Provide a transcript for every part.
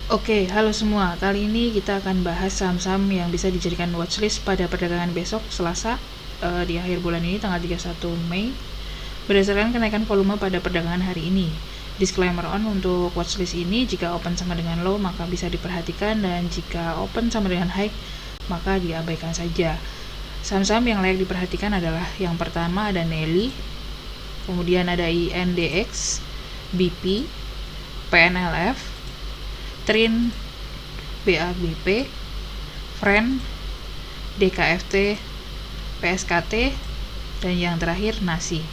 Oke, halo semua. Kali ini kita akan bahas saham-saham yang bisa dijadikan watchlist pada perdagangan besok Selasa di akhir bulan ini tanggal 31 Mei berdasarkan kenaikan volume pada perdagangan hari ini. Disclaimer on untuk watchlist ini, jika open sama dengan low maka bisa diperhatikan, dan jika open sama dengan high maka diabaikan saja. Saham-saham yang layak diperhatikan adalah yang pertama ada Nelly, kemudian ada INDX, BP, PNLF, Trin, BABP, Friend, DKFT, PSKT, dan yang terakhir Nasi.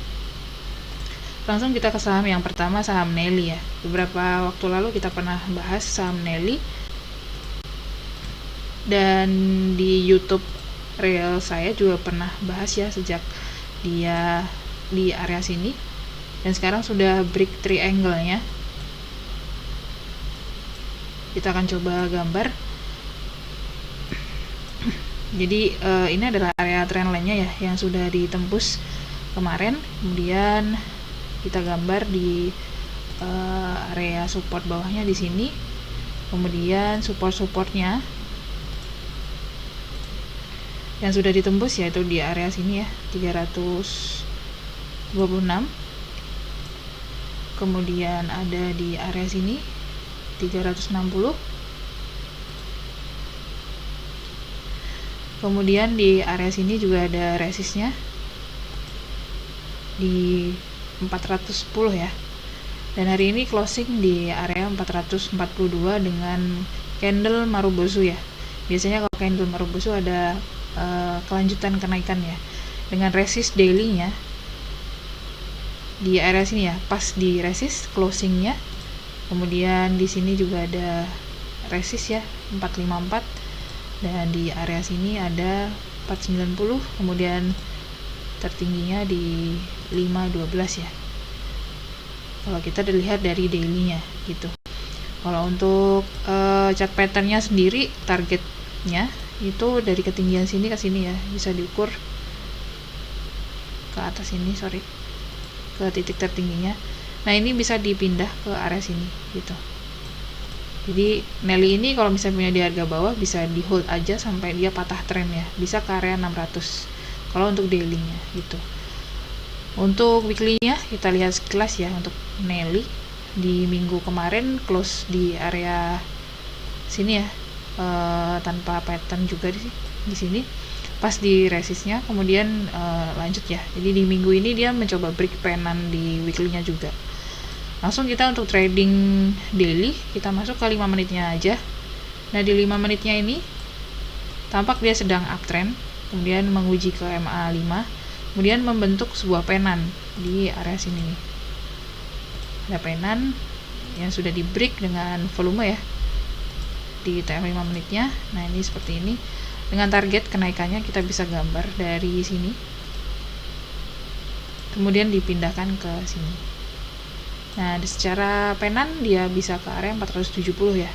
Langsung kita ke saham yang pertama, saham Nelly ya. Beberapa waktu lalu kita pernah bahas saham Nelly, dan di YouTube Reel saya juga pernah bahas ya sejak dia di area sini, dan sekarang sudah break triangle-nya. Kita akan coba gambar. Jadi ini adalah area trendline-nya ya yang sudah ditembus kemarin. Kemudian kita gambar di area support bawahnya di sini. Kemudian support-supportnya yang sudah ditembus yaitu di area sini ya, 326. Kemudian ada di area sini 360. Kemudian di area sini juga ada resistnya di 410 ya. Dan hari ini closing di area 442 dengan candle Marubozu ya. Biasanya kalau candle Marubozu ada kelanjutan kenaikan ya. Dengan resist daily-nya di area sini ya, pas di resist closingnya. Kemudian di sini juga ada resist ya, 454, dan di area sini ada 490, kemudian tertingginya di 512 ya. Kalau kita dilihat dari daily-nya gitu. Kalau untuk chart pattern-nya sendiri, targetnya itu dari ketinggian sini ke sini ya, bisa diukur ke atas ini, ke titik tertingginya. Nah, ini bisa dipindah ke area sini gitu. Jadi Nelly ini kalau misalnya punya di harga bawah bisa di hold aja sampai dia patah tren ya, bisa ke area 600 kalau untuk daily-nya gitu. Untuk weekly-nya kita lihat sekilas ya. Untuk Nelly di minggu kemarin close di area sini ya, tanpa pattern juga di sini pas di resistnya. Kemudian lanjut ya, jadi di minggu ini dia mencoba break penan di weekly-nya juga. Langsung kita untuk trading daily, kita masuk ke 5 menitnya aja. Nah, di 5 menitnya ini tampak dia sedang uptrend, kemudian menguji ke MA5, kemudian membentuk sebuah penan di area sini. Ada penan yang sudah di break dengan volume ya di TM 5 menitnya. Nah, ini seperti ini. Dengan target kenaikannya kita bisa gambar dari sini, kemudian dipindahkan ke sini. Nah, secara penan dia bisa ke area 470 ya.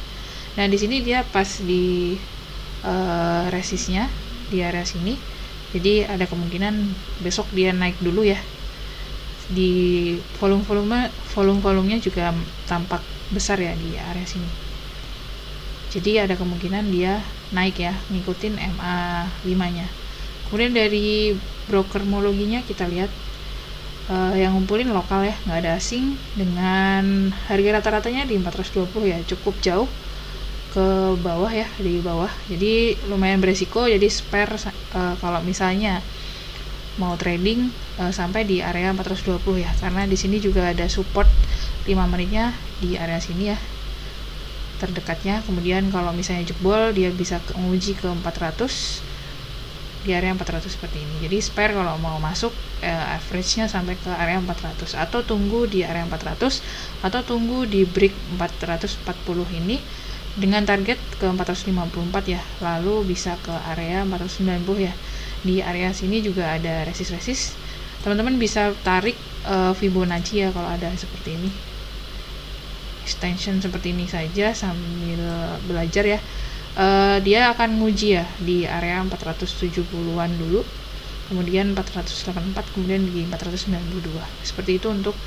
Nah, di sini dia pas di resistnya di area sini. Jadi ada kemungkinan besok dia naik dulu ya. Di volumenya juga tampak besar ya di area sini. Jadi ada kemungkinan dia naik ya, ngikutin MA5-nya. Kemudian dari brokermologinya kita lihat yang ngumpulin lokal ya, nggak ada asing, dengan harga rata-ratanya di 420 ya, cukup jauh ke bawah ya, di bawah. Jadi lumayan beresiko, jadi spare kalau misalnya mau trading sampai di area 420 ya, karena di sini juga ada support 5 menitnya di area sini ya, terdekatnya. Kemudian kalau misalnya jebol dia bisa menguji ke 400 di area 400 seperti ini. Jadi spare kalau mau masuk average-nya sampai ke area 400, atau tunggu di area 400, atau tunggu di break 440 ini dengan target ke 454 ya, lalu bisa ke area 490 ya. Di area sini juga ada resist. Teman-teman bisa tarik Fibonacci ya kalau ada seperti ini, extension seperti ini saja sambil belajar ya. Dia akan nguji ya di area 470-an dulu, kemudian 484, kemudian di 492. Seperti itu untuk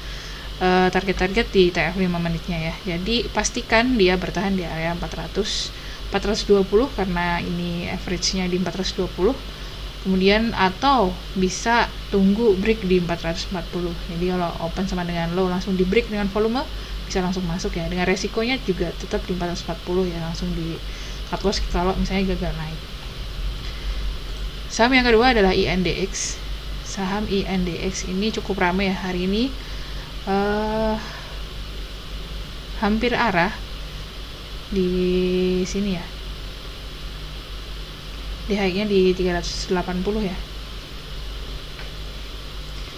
target-target di TF 5 menitnya ya. Jadi pastikan dia bertahan di area 420 karena ini average-nya di 420. Kemudian atau bisa tunggu break di 440. Jadi kalau open sama dengan low langsung di break dengan volume bisa langsung masuk ya. Dengan resikonya juga tetap di 440 ya, langsung di cut loss kalau misalnya gagal naik. Saham yang kedua adalah INDX. Saham INDX ini cukup ramai ya hari ini. Hampir arah di sini ya. Di high-nya di 380 ya.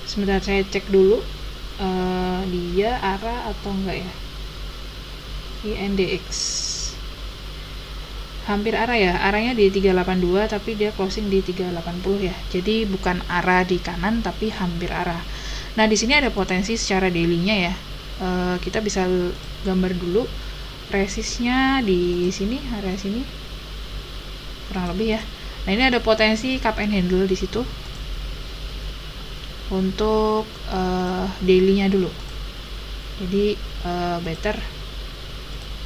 Sebentar saya cek dulu dia arah atau enggak ya. INDX hampir arah ya, arahnya di 382 tapi dia closing di 380 ya. Jadi bukan arah di kanan tapi hampir arah. Nah, di sini ada potensi secara daily-nya ya. Kita bisa gambar dulu resistnya di sini, area sini. Kurang lebih ya. Nah, ini ada potensi cup and handle di situ. Untuk daily-nya dulu. Jadi better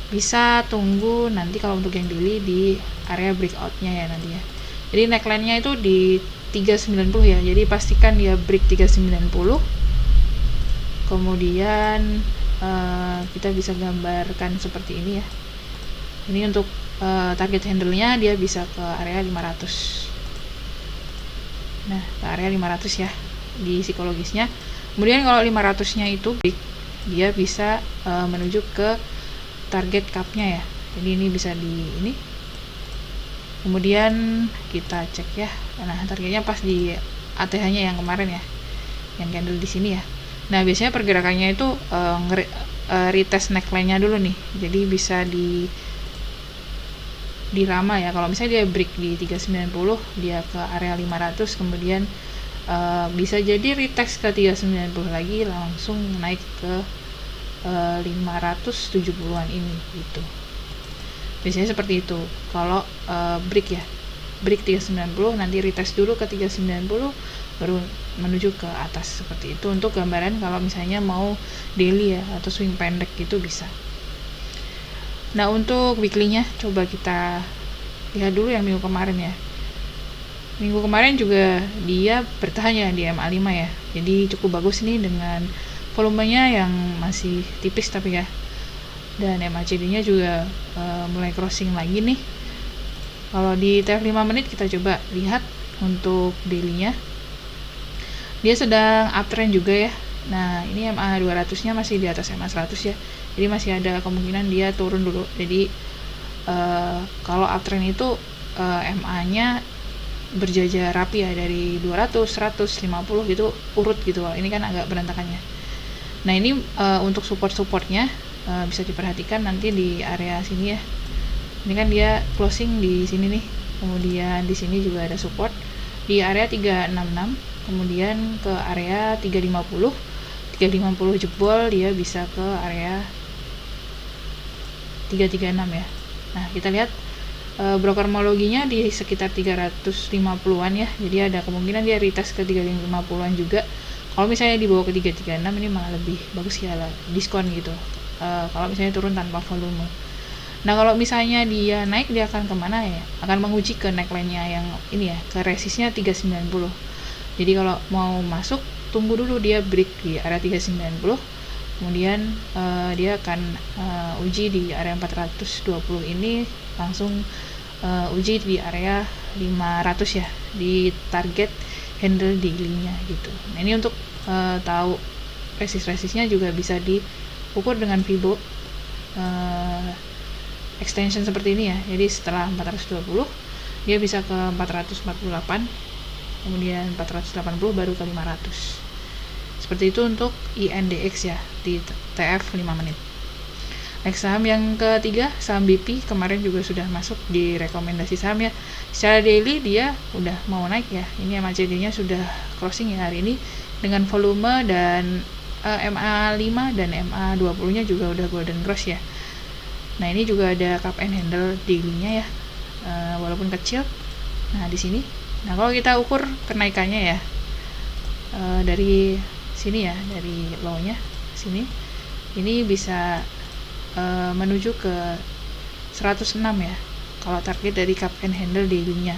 bisa tunggu nanti kalau untuk yang daily di area breakout-nya ya nanti ya. Jadi neckline-nya itu di 390 ya. Jadi pastikan dia break 390. Kemudian kita bisa gambarkan seperti ini ya. Ini untuk target handle-nya dia bisa ke area 500. Nah, ke area 500 ya di psikologisnya. Kemudian kalau 500-nya itu break, dia bisa menuju ke target cup-nya ya. Jadi ini bisa di ini. Kemudian kita cek ya. Nah, targetnya pas di ATH-nya yang kemarin ya. Yang candle di sini ya. Nah, biasanya pergerakannya itu retest neckline-nya dulu nih. Jadi bisa dirama ya. Kalau misalnya dia break di 390, dia ke area 500, kemudian bisa jadi retest ke 390 lagi, langsung naik ke 570-an ini gitu. Biasanya seperti itu. Kalau break ya. Break 390, nanti retest dulu ke 390 baru menuju ke atas seperti itu. Untuk gambaran kalau misalnya mau daily ya atau swing pendek gitu bisa. Nah, untuk weekly-nya coba kita lihat dulu yang minggu kemarin ya. Minggu kemarin juga dia bertahan ya di MA5 ya. Jadi cukup bagus nih dengan volumenya yang masih tipis tapi ya. Dan MACD-nya juga mulai crossing lagi nih. Kalau di TF 5 menit kita coba lihat untuk daily-nya. Dia sedang uptrend juga ya. Nah, ini MA 200-nya masih di atas MA 100 ya. Jadi masih ada kemungkinan dia turun dulu. Jadi kalau uptrend itu MA-nya berjajar rapi ya, dari 200, 100, 50 gitu urut gitu. Ini kan agak berantakannya. Nah, ini untuk support-supportnya bisa diperhatikan nanti di area sini ya. Ini kan dia closing di sini nih. Kemudian di sini juga ada support di area 366, kemudian ke area 350. 350 jebol dia bisa ke area 336 ya. Nah, kita lihat brokermologinya di sekitar 350-an ya. Jadi ada kemungkinan dia retest ke 350-an juga. Kalau misalnya dibawa ke 336 ini malah lebih bagus ya, diskon gitu. Kalau misalnya turun tanpa volume. Nah, kalau misalnya dia naik, dia akan kemana ya? Akan menguji ke neckline-nya yang ini ya, ke resistnya 390. Jadi kalau mau masuk, tunggu dulu dia break di area 390. Kemudian dia akan uji di area 420 ini, langsung uji di area 500 ya, di target handle daily-nya gitu. Nah, ini untuk tahu resist-resistnya juga bisa diukur dengan Fibo extension seperti ini ya. Jadi setelah 420 dia bisa ke 448, kemudian 480 baru ke 500. Seperti itu untuk INDX ya di TF 5 menit. Next, saham yang ketiga, saham BP, kemarin juga sudah masuk di rekomendasi saham ya. Secara daily dia udah mau naik ya. Ini MACD-nya sudah crossing ya hari ini dengan volume, dan MA5 dan MA20-nya juga udah golden cross ya. Nah, ini juga ada cup and handle daily-nya ya, walaupun kecil. Nah, di sini. Nah, kalau kita ukur kenaikannya ya, dari sini ya, dari low-nya sini. Ini bisa menuju ke 106 ya, kalau target dari cup and handle daily-nya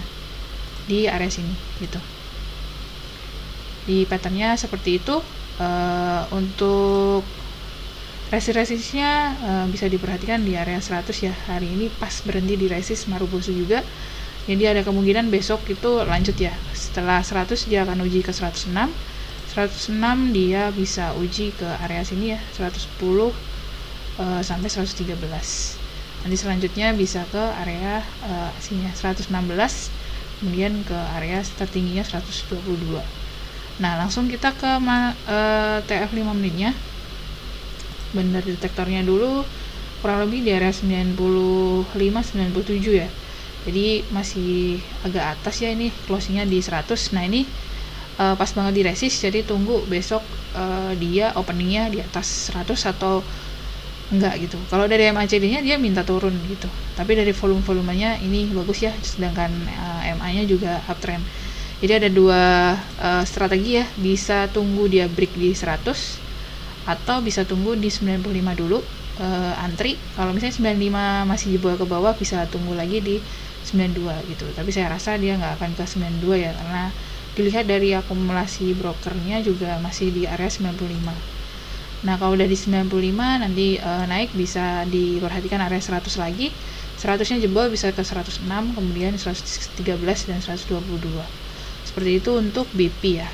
di area sini gitu. Di patternnya seperti itu. Untuk resistnya bisa diperhatikan di area 100 ya. Hari ini pas berhenti di resist Marubozu juga, jadi ada kemungkinan besok itu lanjut ya. Setelah 100 dia akan uji ke 106 dia bisa uji ke area sini ya, 110 sampai 113. Nanti selanjutnya bisa ke area sini ya, 116, kemudian ke area tertingginya 122. Nah, langsung kita ke TF 5 menitnya. Benar detektornya dulu kurang lebih di area 95-97 ya. Jadi masih agak atas ya, ini closingnya di 100. Nah, ini pas banget di resist, jadi tunggu besok dia openingnya di atas 100 atau enggak gitu. Kalau dari MACD-nya dia minta turun gitu, tapi dari volumenya ini bagus ya, sedangkan MA-nya juga uptrend. Jadi ada dua strategi ya, bisa tunggu dia break di 100 atau bisa tunggu di 95 dulu, antri. Kalau misalnya 95 masih dibawa ke bawah, bisa tunggu lagi di 92 gitu. Tapi saya rasa dia nggak akan ke 92 ya, karena dilihat dari akumulasi brokernya juga masih di area 95. Nah, kalau udah di 95 nanti naik, bisa diperhatikan area 100 lagi. 100-nya jebol bisa ke 106, kemudian 113 dan 122. Seperti itu untuk BP ya.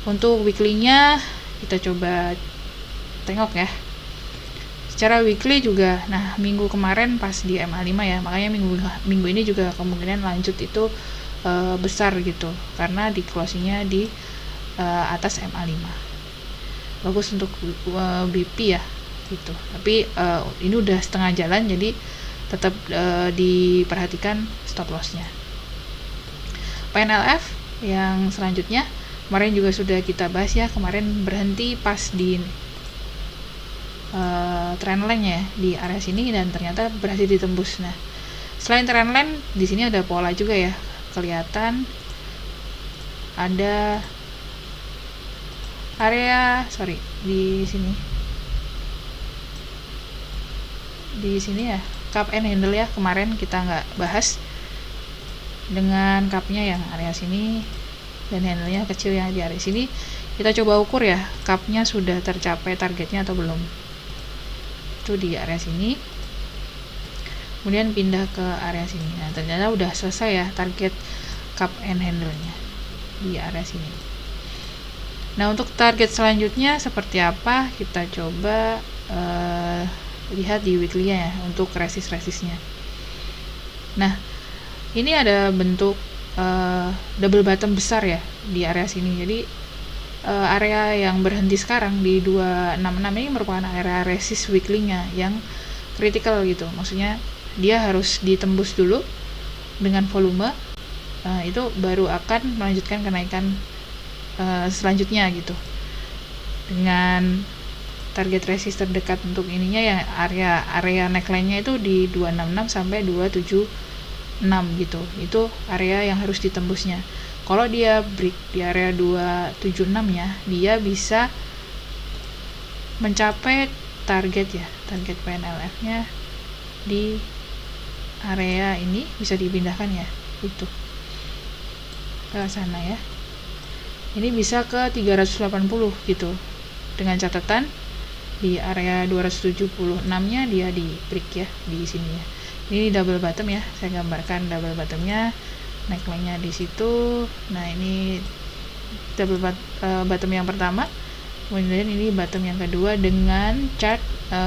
Untuk weekly-nya kita coba tengok ya. Secara weekly juga, nah minggu kemarin pas di MA5 ya, makanya minggu ini juga kemungkinan lanjut itu besar gitu, karena di closingnya di atas MA5. Bagus untuk BP ya gitu. Tapi ini udah setengah jalan, jadi tetap diperhatikan stop lossnya. PNLF yang selanjutnya kemarin juga sudah kita bahas ya, kemarin berhenti pas di trendline ya di area sini dan ternyata berhasil ditembus. Nah, selain trendline di sini ada pola juga ya, kelihatan ada area di sini ya, cup and handle ya, kemarin kita nggak bahas, dengan cupnya yang area sini dan handle-nya kecil yang di area sini. Kita coba ukur ya, cupnya sudah tercapai targetnya atau belum. Itu di area sini, kemudian pindah ke area sini. Nah, ternyata udah selesai ya target cup and handle-nya di area sini. Nah, untuk target selanjutnya seperti apa, kita coba lihat di weekly-nya ya, untuk resist-resistnya. Nah, ini ada bentuk double bottom besar ya di area sini. Jadi area yang berhenti sekarang di 266 ini merupakan area resist weekly-nya yang critical gitu. Maksudnya dia harus ditembus dulu dengan volume, itu baru akan melanjutkan kenaikan selanjutnya gitu. Dengan target resist terdekat untuk ininya ya, area neckline-nya itu di 266 sampai 276 gitu. Itu area yang harus ditembusnya. Kalau dia break di area 276 ya, dia bisa mencapai target PNLF-nya di area ini, bisa dipindahkan ya itu ke sana ya. Ini bisa ke 380 gitu, dengan catatan di area 276-nya dia di break ya di sini ya. Ini double bottom ya, saya gambarkan double bottomnya, neckline-nya di situ. Nah, ini double bottom yang pertama, kemudian ini bottom yang kedua dengan chart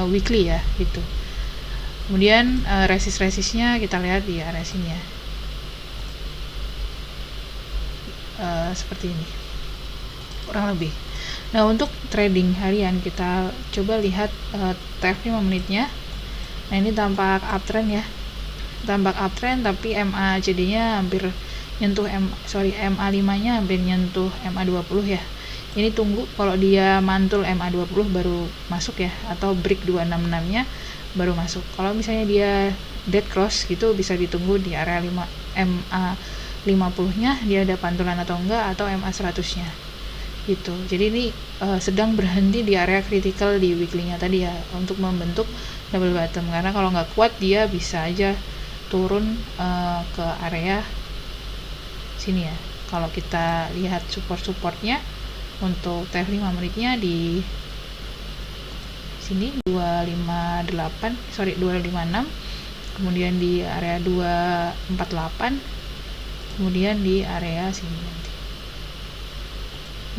weekly ya gitu. Kemudian resist-resistnya kita lihat di area sini ya, seperti ini kurang lebih. Nah, untuk trading harian kita coba lihat TF 5 menitnya. Nah, ini tampak uptrend ya, tapi MACD-nya hampir nyentuh MA5-nya hampir nyentuh MA20 ya. Ini tunggu kalau dia mantul MA20 baru masuk ya, atau break 266-nya baru masuk. Kalau misalnya dia dead cross gitu, bisa ditunggu di area MA50-nya dia ada pantulan atau enggak, atau MA100-nya. gitu. Jadi ini sedang berhenti di area critical di weekly-nya tadi ya, untuk membentuk double bottom, karena kalau nggak kuat dia bisa aja turun ke area sini ya. Kalau kita lihat support-supportnya untuk TF5 menitnya di sini 256, kemudian di area 248, kemudian di area sini nanti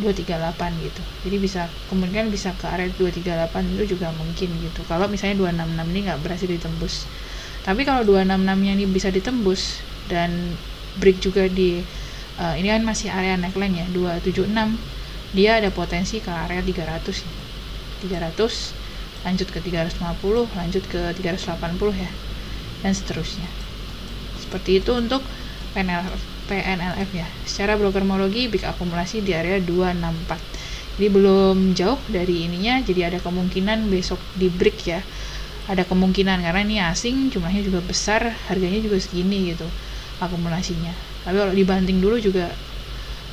238 gitu. Jadi bisa kemungkinan bisa ke area 238 itu juga mungkin gitu, kalau misalnya 266 ini nggak berhasil ditembus. Tapi kalau 266 nya ini bisa ditembus dan break juga di ini kan masih area neckline ya, 276, dia ada potensi ke area 300 lanjut ke 350, lanjut ke 380 ya, dan seterusnya. Seperti itu untuk PNLF ya. Secara brokermologi big akumulasi di area 264. Jadi belum jauh dari ininya, jadi ada kemungkinan besok di break ya. Ada kemungkinan karena ini asing, jumlahnya juga besar, harganya juga segini gitu akumulasinya. Tapi kalau dibanting dulu juga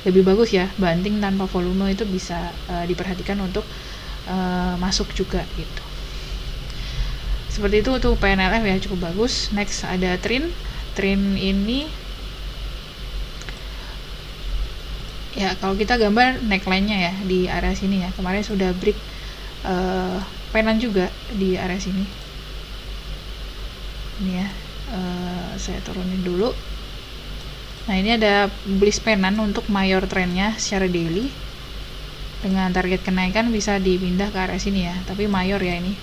lebih bagus ya, banting tanpa volume itu bisa diperhatikan untuk masuk juga gitu. Seperti itu untuk PNLF ya, cukup bagus. Next ada Trin ini ya, kalau kita gambar neckline-nya ya di area sini ya, kemarin sudah break penan juga di area sini. Ini ya, saya turunin dulu. Nah ini ada bullish penan untuk mayor trendnya secara daily, dengan target kenaikan bisa dipindah ke area sini ya, tapi mayor ya ini.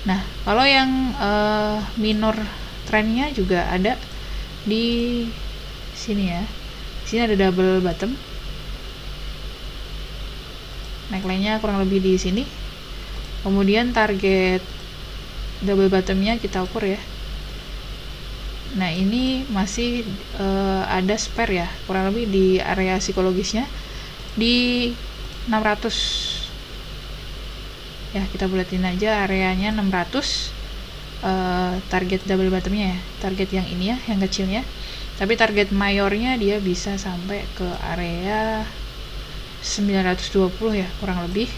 Nah kalau yang minor trendnya juga ada di sini ya. Sini ada double bottom, neckline-nya kurang lebih di sini. Kemudian target double bottom-nya kita ukur ya. Nah ini masih ada spare ya, kurang lebih di area psikologisnya di 600 ya, kita bulatin aja areanya 600. Target double bottomnya ya, target yang ini ya, yang kecilnya. Tapi target mayornya dia bisa sampai ke area 920 ya kurang lebih.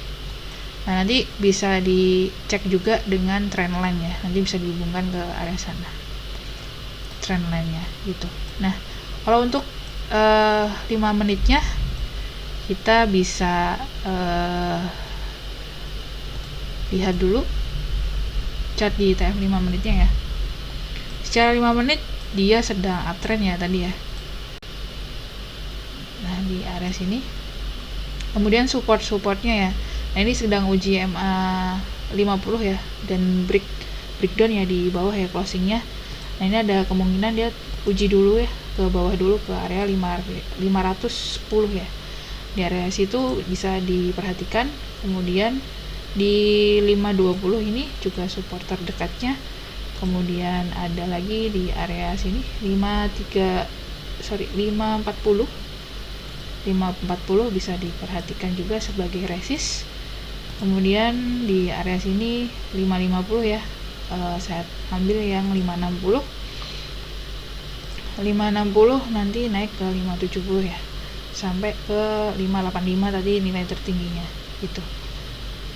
Nah nanti bisa dicek juga dengan trendline ya, nanti bisa dihubungkan ke area sana trendline-nya gitu. Nah kalau untuk 5 menitnya kita bisa lihat dulu chart di TF 5 menitnya ya. Secara 5 menit dia sedang uptrend ya tadi ya. Nah di area sini. Kemudian supportnya ya. Nah ini sedang uji MA 50 ya, dan breakdown ya di bawah ya closingnya. Nah ini ada kemungkinan dia uji dulu ya ke bawah dulu ke area 510 ya. Di area situ bisa diperhatikan. Kemudian di 520 ini juga support terdekatnya. Kemudian ada lagi di area sini 540 bisa diperhatikan juga sebagai resist. Kemudian di area sini 550 ya, saya ambil yang 560 nanti naik ke 570 ya, sampai ke 585 tadi nilai tertingginya itu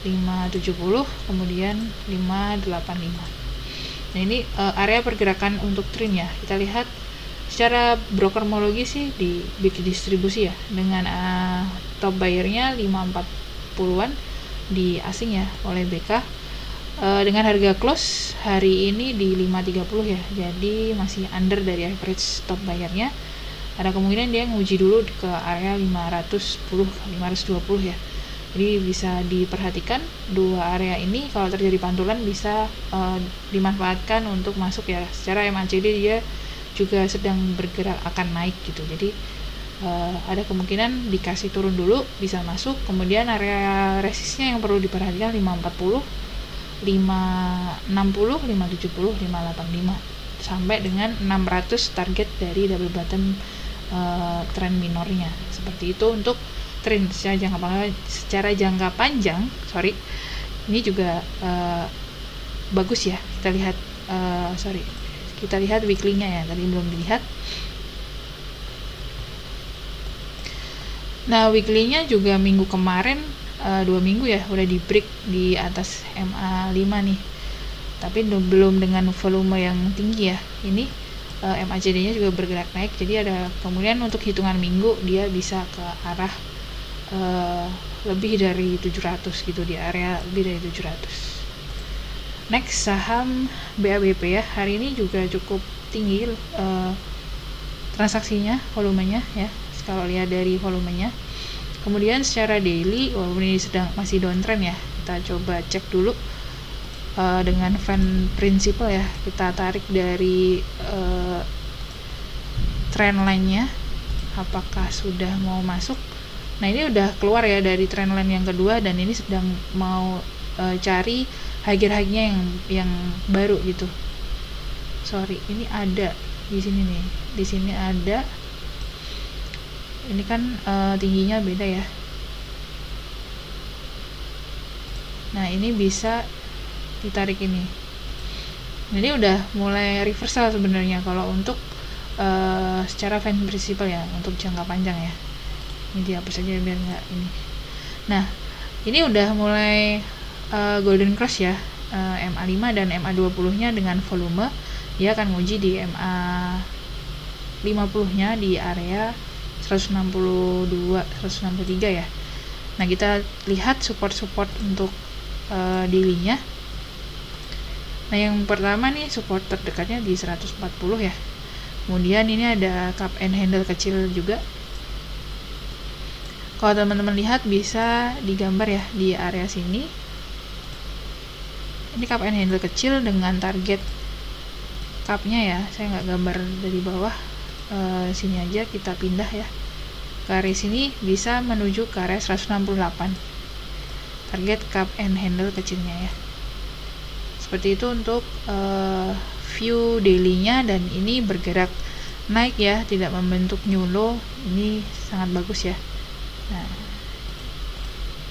570, kemudian 585. Nah ini area pergerakan untuk trend ya. Kita lihat secara brokermologi sih di big distribusi ya, dengan top buyer-nya 540-an di asing ya oleh BK, dengan harga close hari ini di 530 ya, jadi masih under dari average top buyer-nya. Ada kemungkinan dia nguji dulu ke area 520 ya. Jadi bisa diperhatikan dua area ini, kalau terjadi pantulan bisa dimanfaatkan untuk masuk ya. Secara MACD dia juga sedang bergerak akan naik gitu, jadi ada kemungkinan dikasih turun dulu bisa masuk. Kemudian area resistnya yang perlu diperhatikan 540, 560, 570, 585 sampai dengan 600 target dari double bottom trend minornya. Seperti itu untuk trend secara jangka panjang. Ini juga bagus ya. Kita lihat weekly-nya ya, tadi belum dilihat. Nah, weekly-nya juga minggu kemarin 2 minggu ya udah di break di atas MA5 nih, tapi belum dengan volume yang tinggi ya. Ini MACD-nya juga bergerak naik, jadi ada kemudian untuk hitungan minggu dia bisa ke arah lebih dari 700 gitu, di area lebih dari 700. Next, saham BABP ya, hari ini juga cukup tinggi transaksinya, volumenya ya, kalau lihat dari volumenya. Kemudian secara daily, walaupun ini masih downtrend ya, kita coba cek dulu dengan fan principle ya, kita tarik dari trend line-nya apakah sudah mau masuk. Nah, ini udah keluar ya dari trend line yang kedua, dan ini sedang mau cari higher-nya yang baru gitu. Sorry, ini ada di sini nih, di sini ada, ini kan tingginya beda ya. Nah, ini bisa ditarik ini. Jadi udah mulai reversal sebenarnya kalau untuk secara fan principle ya, untuk jangka panjang ya. Ini dihapus saja biar nggak ini. Nah, ini udah mulai golden cross ya, MA5 dan MA20 nya dengan volume dia akan nguji di MA50 nya di area 162 163 ya. Nah, kita lihat support untuk daily nya. Nah, yang pertama nih support terdekatnya di 140 ya. Kemudian ini ada cup and handle kecil juga. Kalau teman-teman lihat bisa digambar ya di area sini. Ini cup and handle kecil dengan target cupnya ya. Saya nggak gambar dari bawah. Sini aja kita pindah ya. Ke area sini bisa menuju ke area 168. Target cup and handle kecilnya ya. Seperti itu untuk view daily-nya, dan ini bergerak naik ya, tidak membentuk new low. Ini sangat bagus ya. Nah,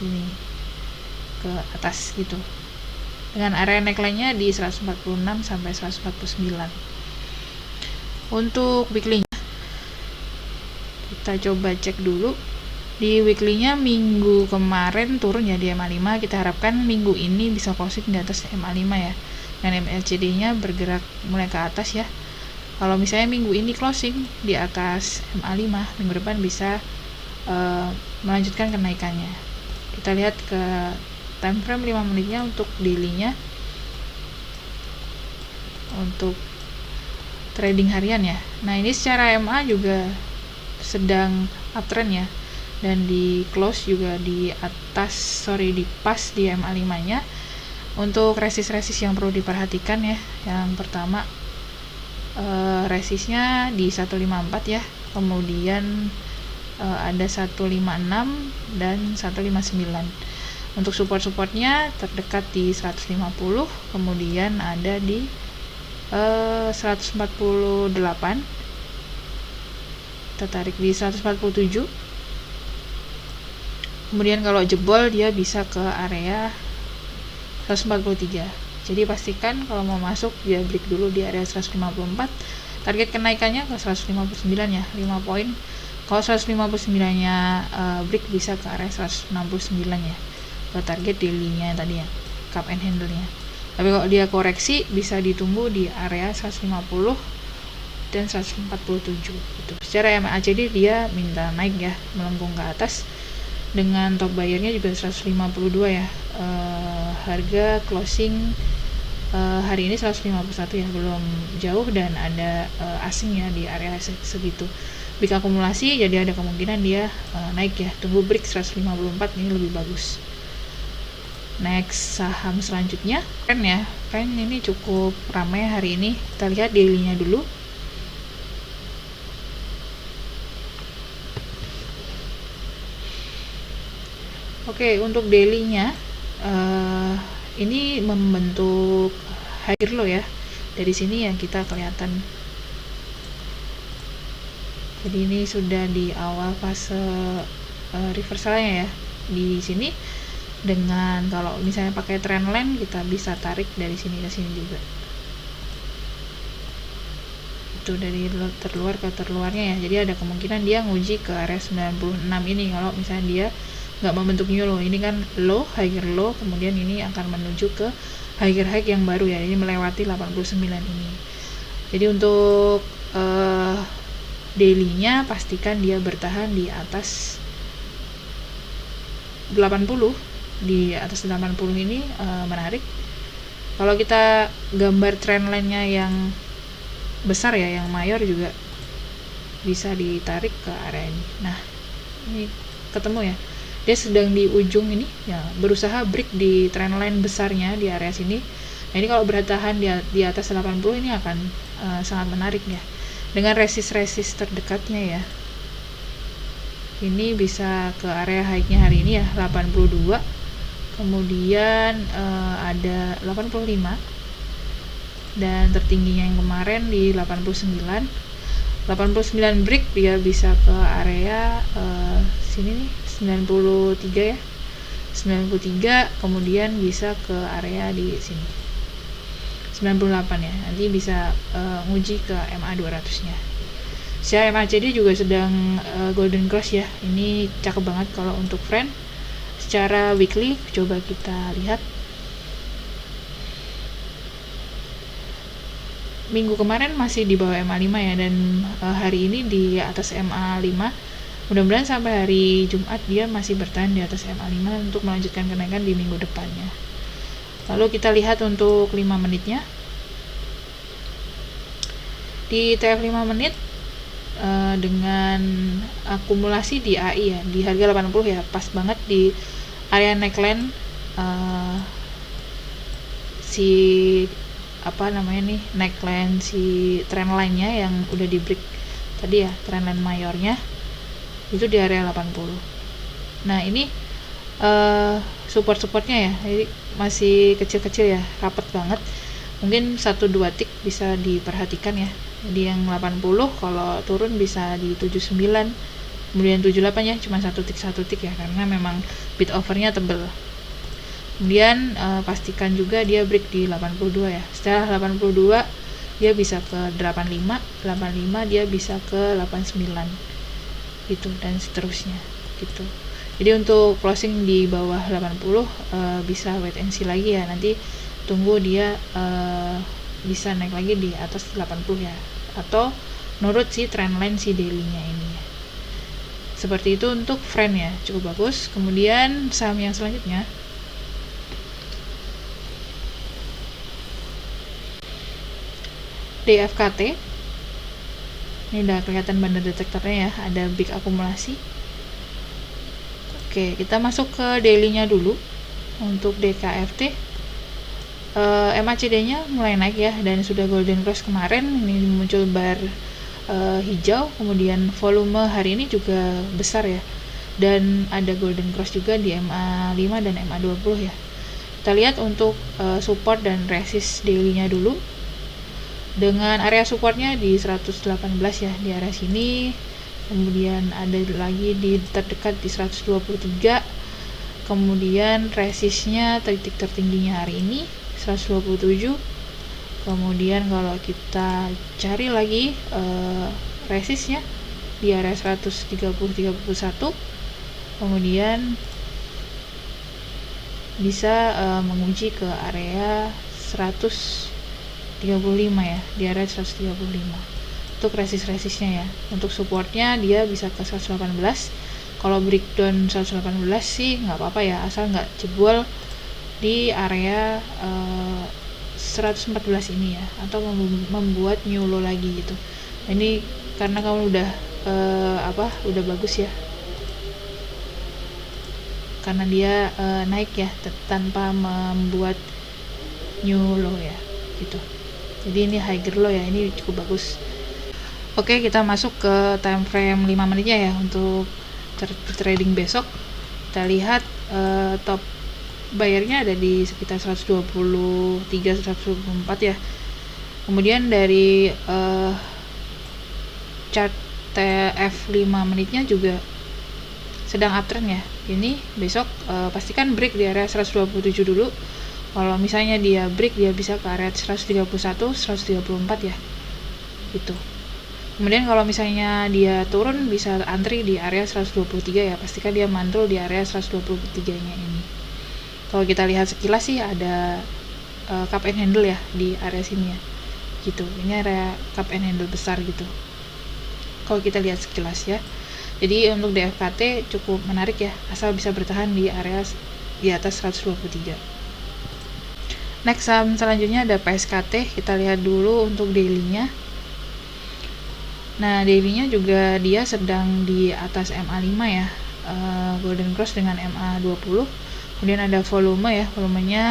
ini ke atas gitu, dengan area neckline-nya di 146 sampai 149. Untuk weekly-nya kita coba cek dulu. Di weekly-nya minggu kemarin turun ya di MA5, kita harapkan minggu ini bisa closing di atas MA5 ya, dan MACD-nya bergerak mulai ke atas ya. Kalau misalnya minggu ini closing di atas MA5, minggu depan bisa melanjutkan kenaikannya. Kita lihat ke time frame 5 menitnya untuk daily-nya. Untuk trading harian ya. Nah, ini secara MA juga sedang uptrend ya, dan di close juga di atas, di pas di MA5 nya. Untuk resist yang perlu diperhatikan ya, yang pertama resistnya di 154 ya, kemudian ada 156 dan 159. Untuk supportnya terdekat di 150, kemudian ada di 148, kita tarik di 147. Kemudian kalau jebol dia bisa ke area 143. Jadi pastikan kalau mau masuk dia break dulu di area 154. Target kenaikannya ke 159 ya, 5 poin. Kalau 159 nya break bisa ke area 169 ya, ke target daily-nya tadi ya, cup and handle-nya. Tapi kalau dia koreksi bisa ditunggu di area 150 dan 147 gitu. Secara MACD dia minta naik ya, melengkung ke atas, dengan top buyer-nya juga 152 ya. Harga closing hari ini 151 ya, belum jauh, dan ada asing ya di area segitu. Big akumulasi, jadi ada kemungkinan dia naik ya. Tunggu break 154, ini lebih bagus. Next, saham selanjutnya Ren ya. Ren ini cukup ramai hari ini. Kita lihat daily-nya dulu. Oke, untuk daily-nya ini membentuk higher low ya. Dari sini yang kita kelihatan. Jadi ini sudah di awal fase reversalnya ya. Di sini dengan kalau misalnya pakai trend line kita bisa tarik dari sini ke sini juga. gitu, dari terluar ke terluarnya ya. Jadi ada kemungkinan dia nguji ke area 96 ini kalau misalnya dia nggak membentuk new low. Ini kan low, higher low, kemudian ini akan menuju ke higher high yang baru ya, ini melewati 89 ini. Jadi untuk daily-nya pastikan dia bertahan di atas 80. Di atas 80 ini menarik. Kalau kita gambar trendline-nya yang besar ya, yang mayor juga bisa ditarik ke area ini. Nah, ini ketemu ya, dia sedang di ujung ini ya, berusaha break di trendline besarnya di area sini. Nah, ini kalau bertahan di atas 80 ini akan sangat menarik ya, dengan resist terdekatnya ya. Ini bisa ke area high-nya hari ini ya, 82, kemudian ada 85, dan tertingginya yang kemarin di 89 break, dia bisa ke area sini nih 93 ya, 93, kemudian bisa ke area di sini 98 ya, nanti bisa nguji ke MA 200 nya. Secara MACD juga sedang golden cross ya, ini cakep banget kalau untuk friend. Secara weekly coba kita lihat, minggu kemarin masih di bawah MA5 ya, dan hari ini di atas MA5. Mudah-mudahan sampai hari Jumat dia masih bertahan di atas MA5 untuk melanjutkan kenaikan di minggu depannya. Lalu kita lihat untuk 5 menitnya. Di TF 5 menit dengan akumulasi di AI ya, di harga 80 ya, pas banget di area neckline si neckline si trendline-nya yang udah di break tadi ya, trendline mayornya itu di area 80. Nah, ini supportnya ya, jadi masih kecil-kecil ya, rapat banget. Mungkin 1-2 tick bisa diperhatikan ya. Jadi yang 80 kalau turun bisa di 79, kemudian 78 ya, cuma 1 tick ya, karena memang bid overnya tebel. Kemudian pastikan juga dia break di 82 ya. Setelah 82 dia bisa ke 85 dia bisa ke 89 gitu, dan seterusnya gitu. Jadi untuk closing di bawah 80 bisa wait and see lagi ya, nanti tunggu dia bisa naik lagi di atas 80 ya, atau nurut si trendline si daily-nya ini ya. Seperti itu untuk friend ya, cukup bagus. Kemudian saham yang selanjutnya DFKT. Ini udah kelihatan banda detektornya ya, ada big akumulasi. Oke, kita masuk ke daily-nya dulu. Untuk DKFT MACD-nya mulai naik ya, dan sudah golden cross kemarin. Ini muncul bar hijau, kemudian volume hari ini juga besar ya, dan ada golden cross juga di MA5 dan MA20 ya. Kita lihat untuk support dan resist daily-nya dulu. Dengan area supportnya di 118 ya, di area sini. Kemudian ada lagi di terdekat di 123. Kemudian resistnya, titik tertingginya hari ini 127. Kemudian kalau kita cari lagi resistnya di area 130-31, kemudian bisa menguji ke area 135 ya, di area 135 untuk resistnya ya. Untuk supportnya dia bisa ke 118. Kalau breakdown 118 sih nggak apa-apa ya, asal nggak jebol di area 114 ini ya, atau membuat new low lagi gitu. Ini karena kamu udah udah bagus ya, karena dia naik ya tanpa membuat new low ya gitu. Jadi ini higher low ya, ini cukup bagus. Oke, kita masuk ke time frame 5 menitnya ya untuk trading besok. Kita lihat top bayarnya ada di sekitar 123-124 ya. Kemudian dari chart TF 5 menitnya juga sedang uptrend ya. Ini besok pastikan break di area 127 dulu. Kalau misalnya dia break, dia bisa ke area 131, 134 ya. Gitu. Kemudian kalau misalnya dia turun bisa antri di area 123 ya, pastikan dia mantul di area 123 nya ini. Kalau kita lihat sekilas sih ada cup and handle ya di area sini ya, gitu. Ini area cup and handle besar gitu kalau kita lihat sekilas ya. Jadi untuk DFKT cukup menarik ya, asal bisa bertahan di area di atas 123. Next saham selanjutnya ada PSKT. Kita lihat dulu untuk daily-nya. Nah, daily-nya juga dia sedang di atas MA5 ya, golden cross dengan MA20. Kemudian ada volume ya, volumenya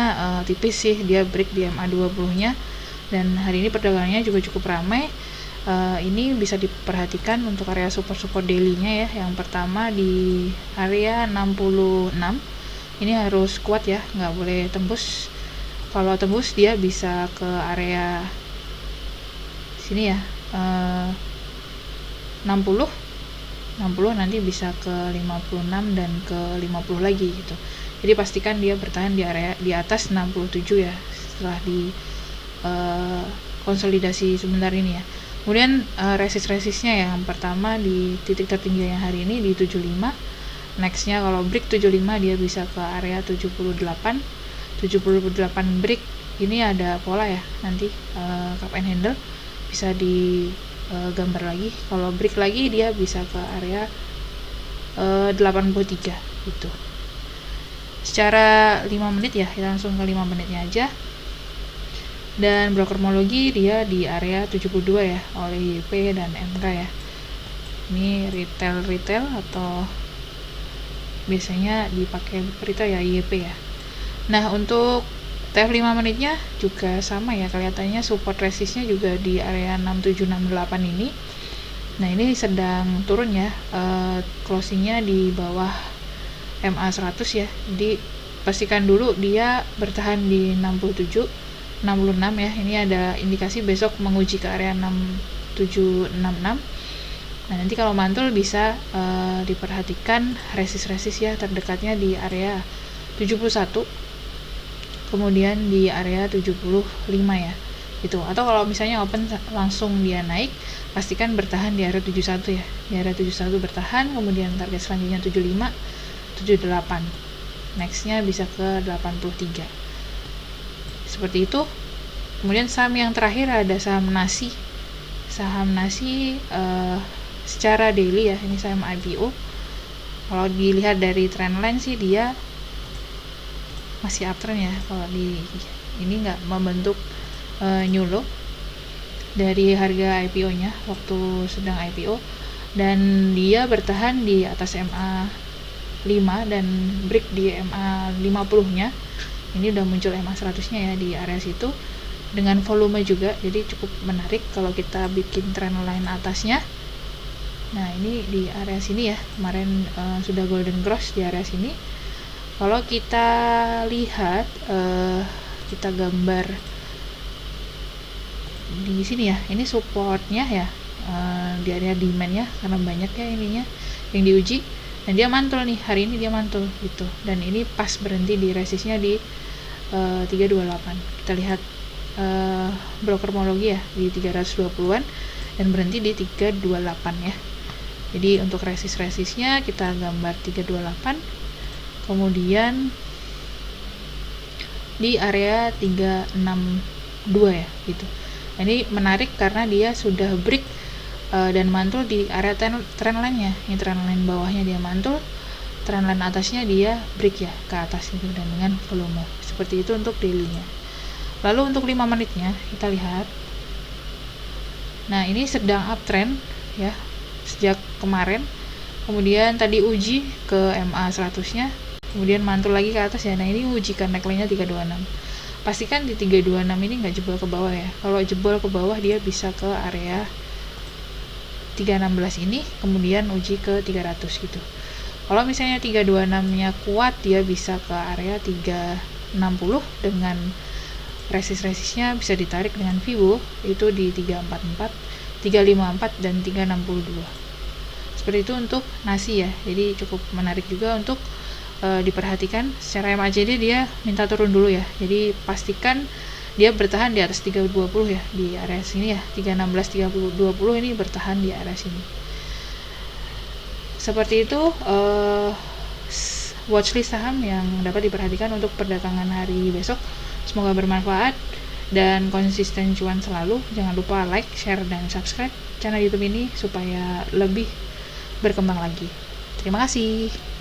tipis sih, dia break di MA20-nya. Dan hari ini perdagangannya juga cukup ramai. Ini bisa diperhatikan untuk area support daily-nya ya. Yang pertama di area 66. Ini harus kuat ya, nggak boleh tembus. Kalau tembus dia bisa ke area sini ya, 60 nanti bisa ke 56 dan ke 50 lagi gitu. Jadi pastikan dia bertahan di area di atas 67 ya, setelah di konsolidasi sebentar ini ya. Kemudian resist-resistnya yang pertama di titik tertinggi yang hari ini di 75. Nextnya kalau break 75 dia bisa ke area 78 break. Ini ada pola ya, nanti cup and handle bisa digambar lagi. Kalau break lagi dia bisa ke area 83 gitu. Secara 5 menit ya, kita langsung ke 5 menitnya aja. Dan brokermologi dia di area 72 ya, oleh YP dan MK ya. Ini retail atau biasanya dipakai retail ya, YP ya. Nah, untuk TF 5 menitnya juga sama ya, kelihatannya support resistnya juga di area 6768 ini. Nah, ini sedang turun ya, closingnya di bawah MA100 ya. Jadi pastikan dulu dia bertahan di 66 ya. Ini ada indikasi besok menguji ke area 6766. Nah, nanti kalau mantul bisa diperhatikan resist ya, terdekatnya di area 71, kemudian di area 75 ya gitu. Atau kalau misalnya open langsung dia naik, pastikan bertahan di area 71 ya, di area 71 bertahan. Kemudian target selanjutnya 75, 78, nextnya bisa ke 83 seperti itu. Kemudian saham yang terakhir ada saham nasi secara daily ya, ini saham IPO. Kalau dilihat dari trendline sih dia masih uptrend ya. Kalau di ini nggak membentuk new low dari harga IPO nya waktu sedang IPO, dan dia bertahan di atas MA5 dan break di MA50 nya. Ini udah muncul MA100 nya ya di area situ dengan volume juga, jadi cukup menarik kalau kita bikin trendline atasnya. Nah, ini di area sini ya, kemarin sudah golden cross di area sini. Kalau kita lihat, kita gambar di sini ya, ini supportnya ya, di area demand ya, karena banyak ya ininya yang diuji. Dan dia mantul nih, hari ini dia mantul gitu. Dan ini pas berhenti di resistnya di 328. Kita lihat brokermologi ya di 320-an dan berhenti di 328 ya. Jadi untuk resistnya kita gambar 328, kemudian di area 362 ya gitu. Nah, ini menarik karena dia sudah break dan mantul di area trendline-nya. Ini trendline bawahnya dia mantul, trendline atasnya dia break ya ke atas gitu, dan dengan volume seperti itu untuk daily-nya. Lalu untuk 5 menitnya kita lihat. Nah, ini sedang uptrend ya sejak kemarin. Kemudian tadi uji ke MA100-nya, kemudian mantul lagi ke atas ya. Nah, ini uji ke neckline-nya 326. Pastikan di 326 ini nggak jebol ke bawah ya. Kalau jebol ke bawah dia bisa ke area 316 ini, kemudian uji ke 300 gitu. Kalau misalnya 326-nya kuat, dia bisa ke area 360 dengan resistnya bisa ditarik dengan Vibo itu di 344, 354 dan 362. Seperti itu untuk nasi ya. Jadi cukup menarik juga untuk diperhatikan. Secara MACD dia minta turun dulu ya. Jadi pastikan dia bertahan di atas 320 ya, di area sini ya, 316 320 ini bertahan di area sini. Seperti itu watchlist saham yang dapat diperhatikan untuk perdagangan hari besok. Semoga bermanfaat dan konsisten cuan selalu. Jangan lupa like, share, dan subscribe channel YouTube ini supaya lebih berkembang lagi. Terima kasih.